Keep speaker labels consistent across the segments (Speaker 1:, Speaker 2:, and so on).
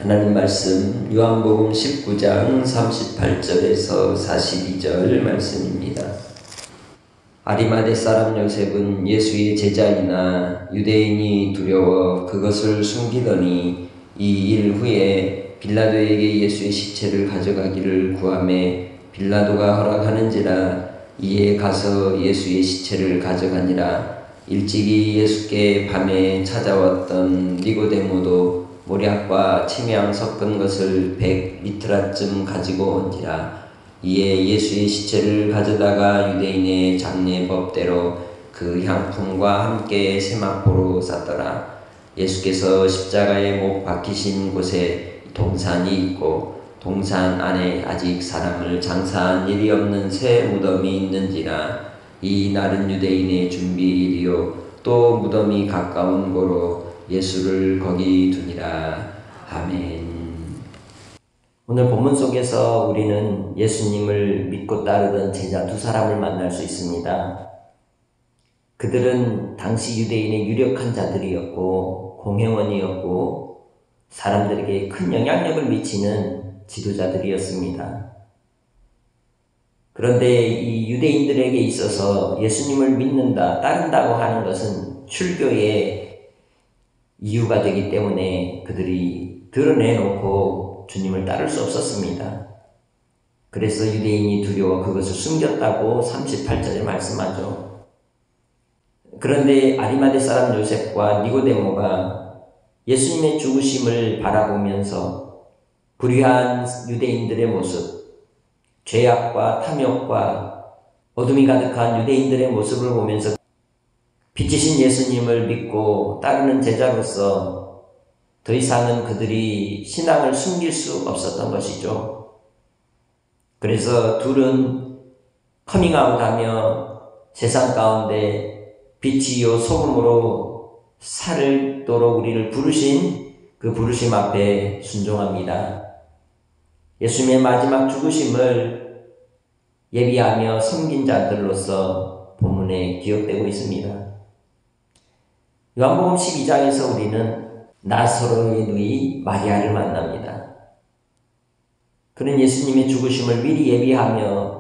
Speaker 1: 하나님 말씀 요한복음 19장 38절에서 42절 말씀입니다. 아리마대 사람 요셉은 예수의 제자이나 유대인이 두려워 그것을 숨기더니 이 일 후에 빌라도에게 예수의 시체를 가져가기를 구하매 빌라도가 허락하는지라 이에 가서 예수의 시체를 가져가니라. 일찍이 예수께 밤에 찾아왔던 니고데모도 모략과 침향 섞은 것을 100리트라쯤 가지고 온지라. 이에 예수의 시체를 가져다가 유대인의 장례법대로 그 향품과 함께 세마포로 쌌더라. 예수께서 십자가에 못 박히신 곳에 동산이 있고 동산 안에 아직 사람을 장사한 일이 없는 새 무덤이 있는지라. 이 날은 유대인의 준비일이요 또 무덤이 가까운 고로 예수를 거기 두니라. 아멘. 오늘 본문 속에서 우리는 예수님을 믿고 따르던 제자 두 사람을 만날 수 있습니다. 그들은 당시 유대인의 유력한 자들이었고 공회원이었고 사람들에게 큰 영향력을 미치는 지도자들이었습니다. 그런데 이 유대인들에게 있어서 예수님을 믿는다, 따른다고 하는 것은 출교의 이유가 되기 때문에 그들이 드러내놓고 주님을 따를 수 없었습니다. 그래서 유대인이 두려워 그것을 숨겼다고 38절에 말씀하죠. 그런데 아리마대 사람 요셉과 니고데모가 예수님의 죽으심을 바라보면서 불의한 유대인들의 모습, 죄악과 탐욕과 어둠이 가득한 유대인들의 모습을 보면서 빛이신 예수님을 믿고 따르는 제자로서 더 이상은 그들이 신앙을 숨길 수 없었던 것이죠. 그래서 둘은 커밍아웃하며 세상 가운데 빛이요 소금으로 살도록 우리를 부르신 그 부르심 앞에 순종합니다. 예수님의 마지막 죽으심을 예비하며 섬긴 자들로서 본문에 기억되고 있습니다. 요한복음 12장에서 우리는 나사로의 누이 마리아를 만납니다. 그는 예수님의 죽으심을 미리 예비하며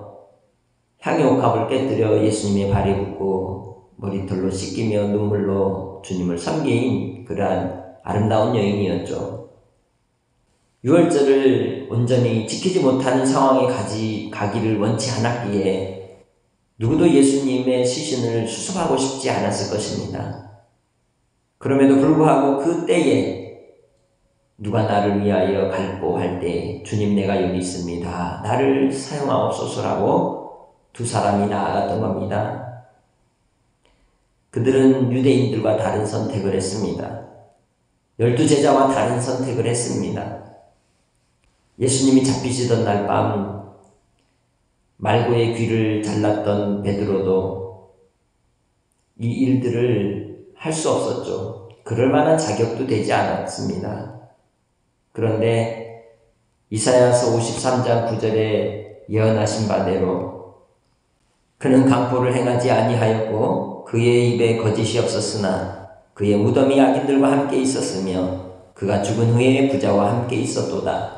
Speaker 1: 향유옥합을 깨뜨려 예수님의 발에 붓고 머리털로 씻기며 눈물로 주님을 섬긴 그러한 아름다운 여인이었죠. 유월절을 온전히 지키지 못하는 상황에 가기를 원치 않았기에 누구도 예수님의 시신을 수습하고 싶지 않았을 것입니다. 그럼에도 불구하고 그 때에 누가 나를 위하여 갈고 할 때 주님 내가 여기 있습니다. 나를 사용하옵소서라고 두 사람이 나아갔던 겁니다. 그들은 유대인들과 다른 선택을 했습니다. 12제자와 다른 선택을 했습니다. 예수님이 잡히시던 날 밤 말고의 귀를 잘랐던 베드로도 이 일들을 할 수 없었죠. 그럴 만한 자격도 되지 않았습니다. 그런데 이사야서 53장 9절에 예언하신 바대로 그는 강포를 행하지 아니하였고 그의 입에 거짓이 없었으나 그의 무덤이 악인들과 함께 있었으며 그가 죽은 후에 부자와 함께 있었도다.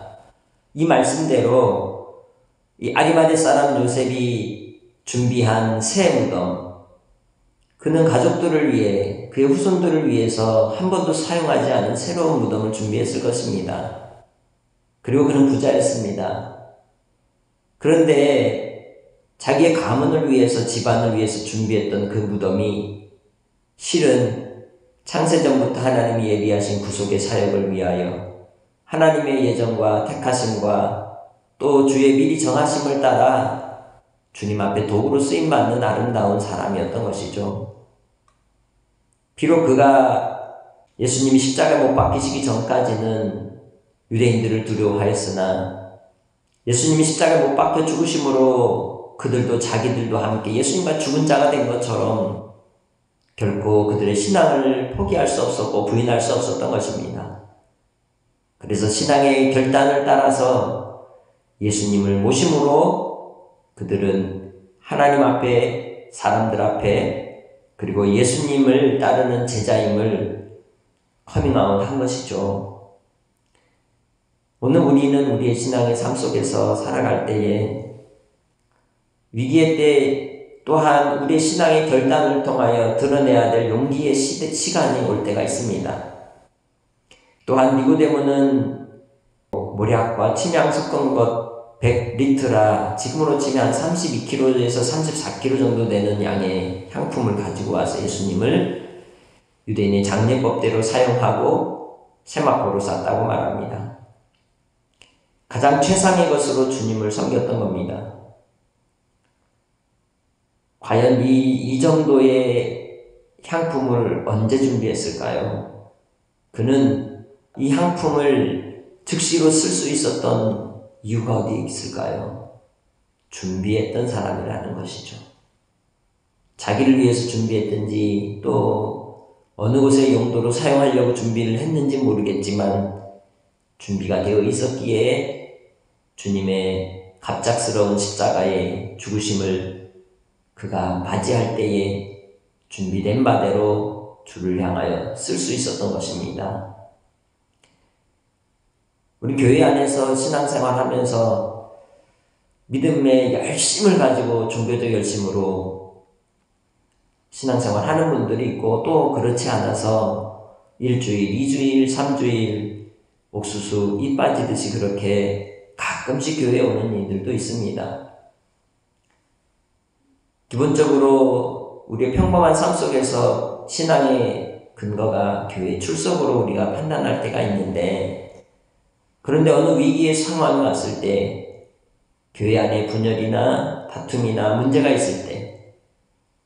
Speaker 1: 이 말씀대로 이 아리마대 사람 요셉이 준비한 새 무덤, 그는 가족들을 위해 그의 후손들을 위해서 한 번도 사용하지 않은 새로운 무덤을 준비했을 것입니다. 그리고 그는 부자였습니다. 그런데 자기의 가문을 위해서 집안을 위해서 준비했던 그 무덤이 실은 창세전부터 하나님이 예비하신 구속의 사역을 위하여 하나님의 예정과 택하심과 또 주의 미리 정하심을 따라 주님 앞에 도구로 쓰임받는 아름다운 사람이었던 것이죠. 비록 그가 예수님이 십자가에 못 박히시기 전까지는 유대인들을 두려워하였으나 예수님이 십자가에 못 박혀 죽으심으로 그들도 자기들도 함께 예수님과 죽은 자가 된 것처럼 결코 그들의 신앙을 포기할 수 없었고 부인할 수 없었던 것입니다. 그래서 신앙의 결단을 따라서 예수님을 모심으로 그들은 하나님 앞에 사람들 앞에 그리고 예수님을 따르는 제자임을 커밍아웃 한 것이죠. 오늘 우리는 우리의 신앙의 삶 속에서 살아갈 때에 위기의 때 또한 우리의 신앙의 결단을 통하여 드러내야 될 용기의 시간이 올 때가 있습니다. 또한 니고데모는 모략과 침향 섞은 것 100리터라 지금으로 치면 한 32kg에서 34kg 정도 되는 양의 향품을 가지고 와서 예수님을 유대인의 장례법대로 사용하고 세마포로 쌌다고 말합니다. 가장 최상의 것으로 주님을 섬겼던 겁니다. 과연 이 정도의 향품을 언제 준비했을까요? 그는 이 향품을 즉시로 쓸 수 있었던 이유가 어디에 있을까요? 준비했던 사람이라는 것이죠. 자기를 위해서 준비했든지 또 어느 곳의 용도로 사용하려고 준비를 했는지 모르겠지만 준비가 되어 있었기에 주님의 갑작스러운 십자가의 죽으심을 그가 맞이할 때에 준비된 바대로 주를 향하여 쓸 수 있었던 것입니다. 우리 교회 안에서 신앙생활 하면서 믿음의 열심을 가지고 종교적 열심으로 신앙생활 하는 분들이 있고 또 그렇지 않아서 1주일, 2주일, 3주일 옥수수 이 빠지듯이 그렇게 가끔씩 교회에 오는 이들도 있습니다. 기본적으로 우리의 평범한 삶 속에서 신앙의 근거가 교회 출석으로 우리가 판단할 때가 있는데 그런데 어느 위기의 상황이 왔을 때 교회 안에 분열이나 다툼이나 문제가 있을 때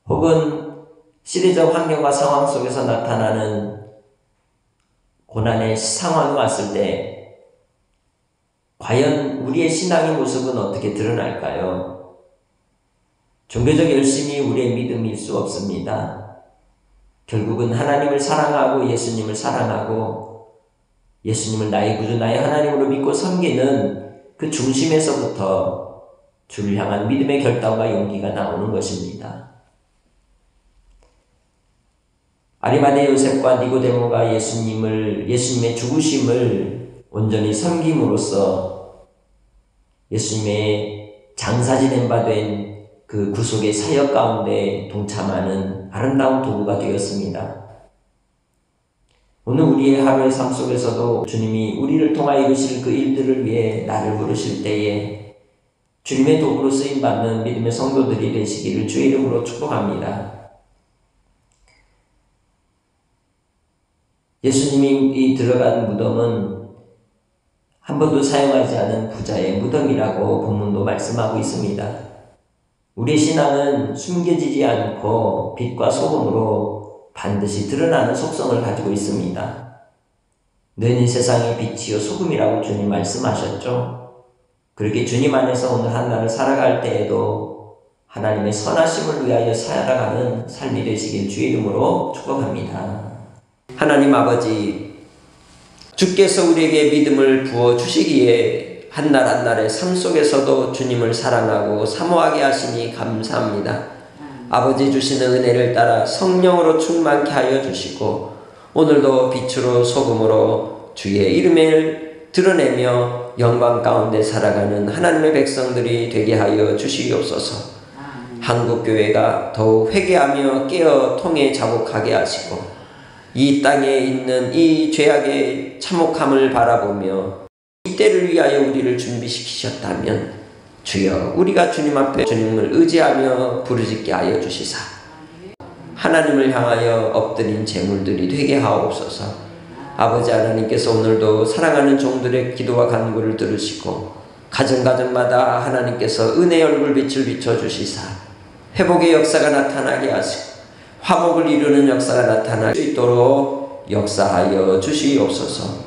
Speaker 1: 혹은 시대적 환경과 상황 속에서 나타나는 고난의 상황이 왔을 때 과연 우리의 신앙의 모습은 어떻게 드러날까요? 종교적 열심이 우리의 믿음일 수 없습니다. 결국은 하나님을 사랑하고 예수님을 사랑하고 예수님을 나의 구주, 나의 하나님으로 믿고 섬기는 그 중심에서부터 주를 향한 믿음의 결단과 용기가 나오는 것입니다. 아리마대 요셉과 니고데모가 예수님의 죽으심을 온전히 섬김으로써 예수님의 장사 지낸 바 된 그 구속의 사역 가운데 동참하는 아름다운 도구가 되었습니다. 오늘 우리의 하루의 삶 속에서도 주님이 우리를 통하여 이루실 그 일들을 위해 나를 부르실 때에 주님의 도구로 쓰임받는 믿음의 성도들이 되시기를 주의 이름으로 축복합니다. 예수님이 들어간 무덤은 한 번도 사용하지 않은 부자의 무덤이라고 본문도 말씀하고 있습니다. 우리의 신앙은 숨겨지지 않고 빛과 소금으로 반드시 드러나는 속성을 가지고 있습니다. 너희는 세상의 빛이요 소금이라고 주님 말씀하셨죠. 그렇게 주님 안에서 오늘 한 날을 살아갈 때에도 하나님의 선하심을 위하여 살아가는 삶이 되시길 주의 이름으로 축복합니다. 하나님 아버지, 주께서 우리에게 믿음을 부어주시기에 한 날 한 날의 삶 속에서도 주님을 사랑하고 사모하게 하시니 감사합니다. 아버지 주시는 은혜를 따라 성령으로 충만케 하여 주시고 오늘도 빛으로 소금으로 주의 이름을 드러내며 영광 가운데 살아가는 하나님의 백성들이 되게 하여 주시옵소서. 한국교회가 더욱 회개하며 깨어 통에 자복하게 하시고 이 땅에 있는 이 죄악의 참혹함을 바라보며 이 때를 위하여 우리를 준비시키셨다면 주여 우리가 주님 앞에 주님을 의지하며 부르짖게 하여 주시사 하나님을 향하여 엎드린 제물들이 되게 하옵소서. 아버지 하나님께서 오늘도 사랑하는 종들의 기도와 간구를 들으시고 가정가정마다 하나님께서 은혜의 얼굴빛을 비춰주시사 회복의 역사가 나타나게 하시고 화목을 이루는 역사가 나타날 수 있도록 역사하여 주시옵소서.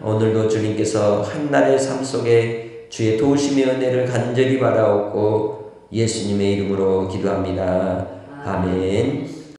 Speaker 1: 오늘도 주님께서 한날의 삶 속에 주의 도우심의 은혜를 간절히 바라옵고 예수님의 이름으로 기도합니다. 아멘.